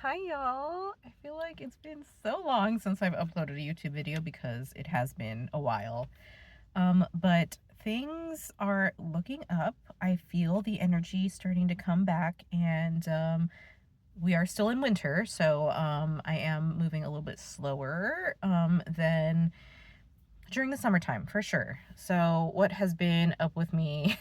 Hi y'all. I feel like it's been so long since I've uploaded a YouTube video because it has been a while. But things are looking up. I feel the energy starting to come back, and we are still in winter, so I am moving a little bit slower than during the summertime for sure. So what has been up with me?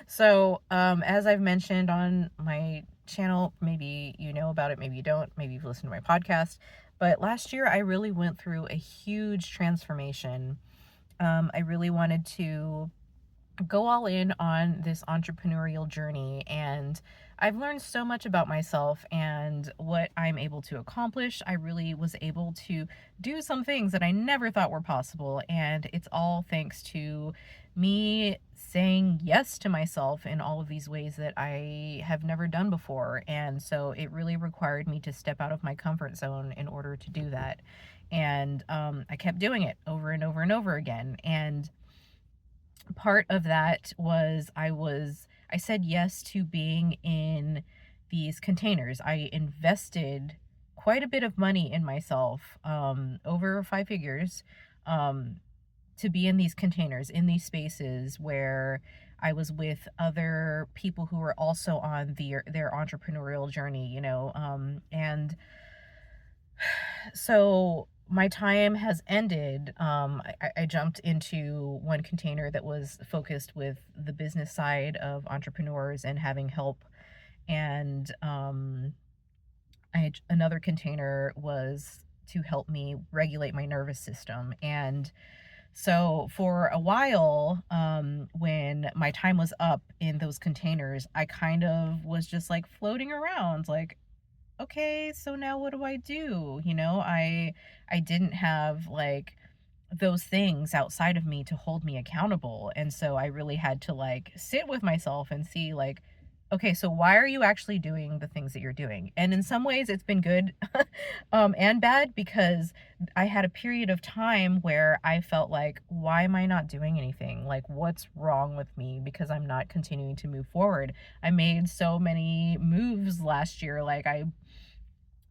So as I've mentioned on my channel, maybe you know about it, maybe you don't, maybe you've listened to my podcast, but last year I really went through a huge transformation. I really wanted to go all in on this entrepreneurial journey, and I've learned so much about myself and what I'm able to accomplish. I really was able to do some things that I never thought were possible, and it's all thanks to me saying yes to myself in all of these ways that I have never done before. And so it really required me to step out of my comfort zone in order to do that. And I kept doing it over and over and over again. And part of that was I said yes to being in these containers. I invested quite a bit of money in myself, over five figures, um, to be in these containers, in these spaces where I was with other people who were also on their entrepreneurial journey, and so my time has ended. I jumped into one container that was focused with the business side of entrepreneurs and having help. And another container was to help me regulate my nervous system. And so for a while, when my time was up in those containers, I kind of was just like floating around, like, okay, so now what do I do? I didn't have like those things outside of me to hold me accountable. And so I really had to like sit with myself and see like, okay, so why are you actually doing the things that you're doing? And in some ways it's been good and bad, because I had a period of time where I felt like, why am I not doing anything? Like, what's wrong with me because I'm not continuing to move forward? I made so many moves last year. Like, I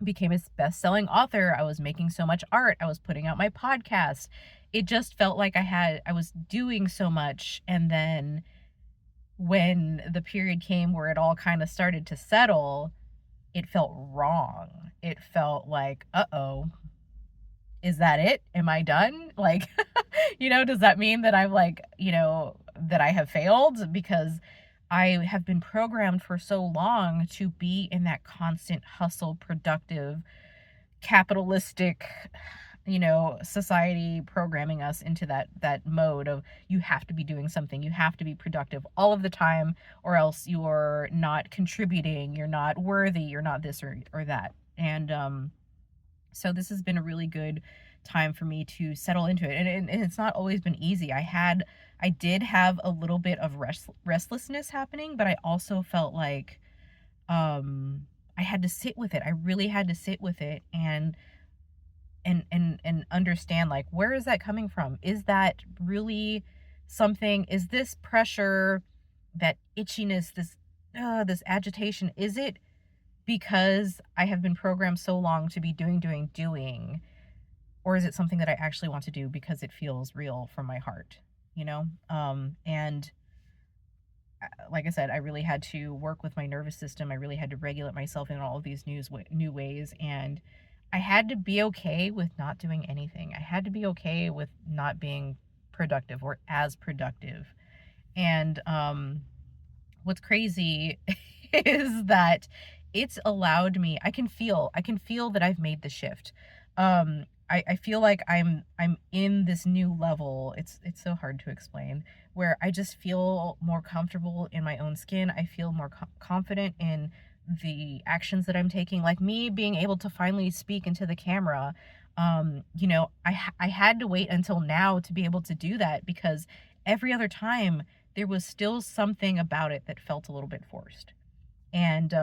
became a best-selling author. I was making so much art. I was putting out my podcast. It just felt like I was doing so much. And then when the period came where it all kind of started to settle, it felt wrong. It felt like, uh-oh, is that it? Am I done? Like, does that mean that I'm like, that I have failed? Because I have been programmed for so long to be in that constant hustle, productive, capitalistic, society programming us into that mode of, you have to be doing something, you have to be productive all of the time, or else you're not contributing, you're not worthy, you're not this or that. And so this has been a really good time for me to settle into it. And it's not always been easy. I did have a little bit of restlessness happening, but I also felt like I had to sit with it. I really had to sit with it and understand, like, where is that coming from? Is that really something? Is this pressure, that itchiness, this agitation, is it because I have been programmed so long to be doing, or is it something that I actually want to do because it feels real from my heart, and like I said, I really had to work with my nervous system. I really had to regulate myself in all of these new ways, and I had to be okay with not doing anything. I had to be okay with not being productive or as productive. And what's crazy is that it's allowed me, I can feel that I've made the shift. I feel like I'm in this new level. It's so hard to explain, where I just feel more comfortable in my own skin. I feel more confident in the actions that I'm taking, like me being able to finally speak into the camera. I had to wait until now to be able to do that, because every other time there was still something about it that felt a little bit forced. And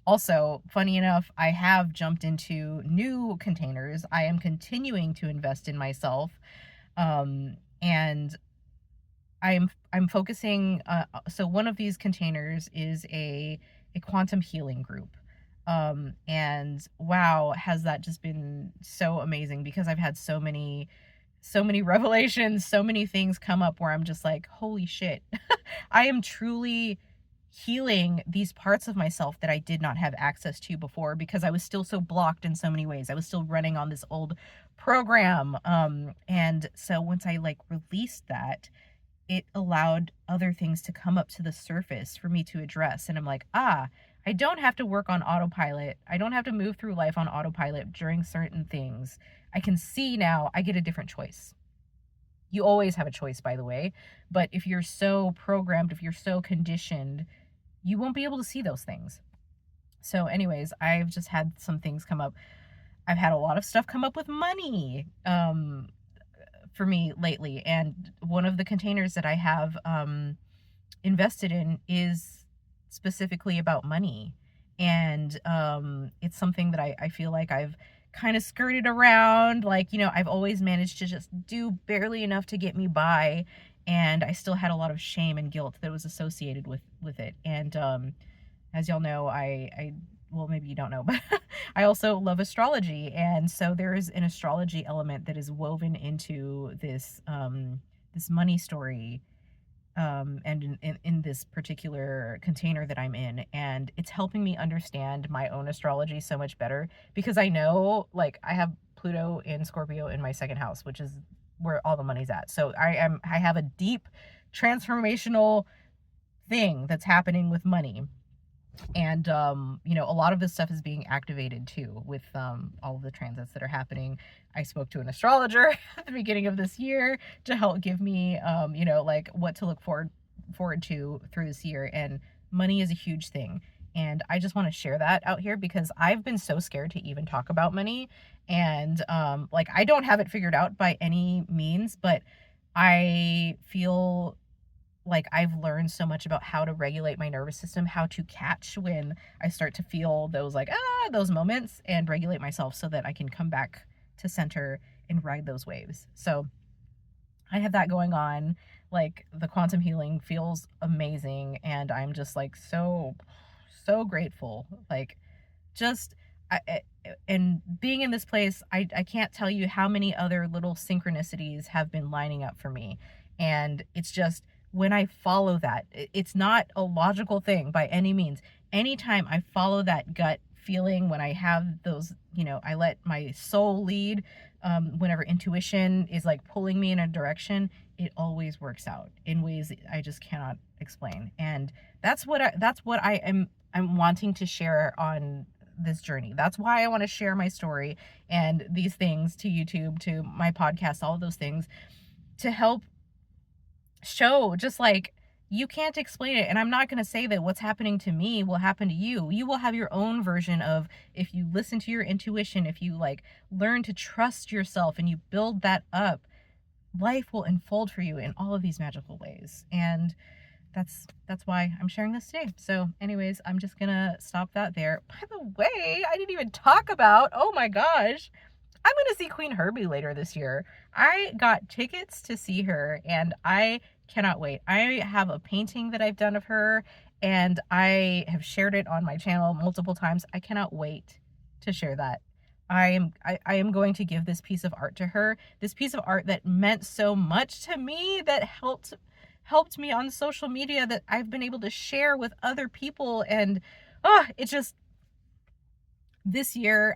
also, funny enough, I have jumped into new containers. I am continuing to invest in myself. And I'm focusing, so one of these containers is a quantum healing group. And wow, has that just been so amazing, because I've had so many revelations, so many things come up where I'm just like, holy shit. I am truly healing these parts of myself that I did not have access to before, because I was still so blocked in so many ways. I was still running on this old program. And so once I like released that, it allowed other things to come up to the surface for me to address. And I'm like, I don't have to work on autopilot. I don't have to move through life on autopilot during certain things. I can see now I get a different choice. You always have a choice, by the way. But if you're so programmed, if you're so conditioned, you won't be able to see those things. So, anyways, I've just had some things come up. I've had a lot of stuff come up with money. For me lately, and one of the containers that I have invested in is specifically about money. And it's something that I feel like I've kind of skirted around. Like, I've always managed to just do barely enough to get me by, and I still had a lot of shame and guilt that was associated with it. And as y'all know, I well, maybe you don't know, but I also love astrology. And so there is an astrology element that is woven into this money story, and in this particular container that I'm in. And it's helping me understand my own astrology so much better, because I know, like, I have Pluto in Scorpio in my second house, which is where all the money's at. So I have a deep transformational thing that's happening with money. And a lot of this stuff is being activated too with all of the transits that are happening. I spoke to an astrologer at the beginning of this year to help give me like what to look forward to through this year. And money is a huge thing, and I just want to share that out here, because I've been so scared to even talk about money. And like, I don't have it figured out by any means, but I feel like I've learned so much about how to regulate my nervous system, how to catch when I start to feel those like those moments, and regulate myself so that I can come back to center and ride those waves. So I have that going on. Like, the quantum healing feels amazing, and I'm just like so grateful. Like, just and being in this place, I can't tell you how many other little synchronicities have been lining up for me. And it's just, when I follow that, it's not a logical thing by any means. Anytime I follow that gut feeling, when I have those, I let my soul lead, whenever intuition is like pulling me in a direction, it always works out in ways that I just cannot explain. And that's what I'm wanting to share on this journey. That's why I want to share my story and these things to YouTube, to my podcast, all of those things, to help show, just like, you can't explain it. And I'm not going to say that what's happening to me will happen to you. You will have your own version of, if you listen to your intuition, if you like learn to trust yourself and you build that up, life will unfold for you in all of these magical ways. And that's why I'm sharing this today. So anyways, I'm just gonna stop that there. By the way, I didn't even talk about, oh my gosh, I'm going to see Queen Herbie later this year. I got tickets to see her, and I cannot wait. I have a painting that I've done of her, and I have shared it on my channel multiple times. I cannot wait to share that. I am going to give this piece of art to her. This piece of art that meant so much to me, that helped me on social media, that I've been able to share with other people. And it's just, this year,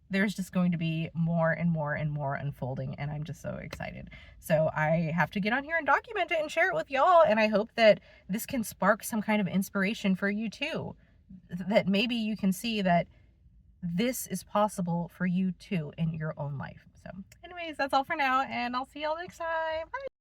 there's just going to be more and more and more unfolding, and I'm just so excited. So I have to get on here and document it and share it with y'all, and I hope that this can spark some kind of inspiration for you too, that maybe you can see that this is possible for you too in your own life. So anyways, that's all for now, and I'll see y'all next time. Bye.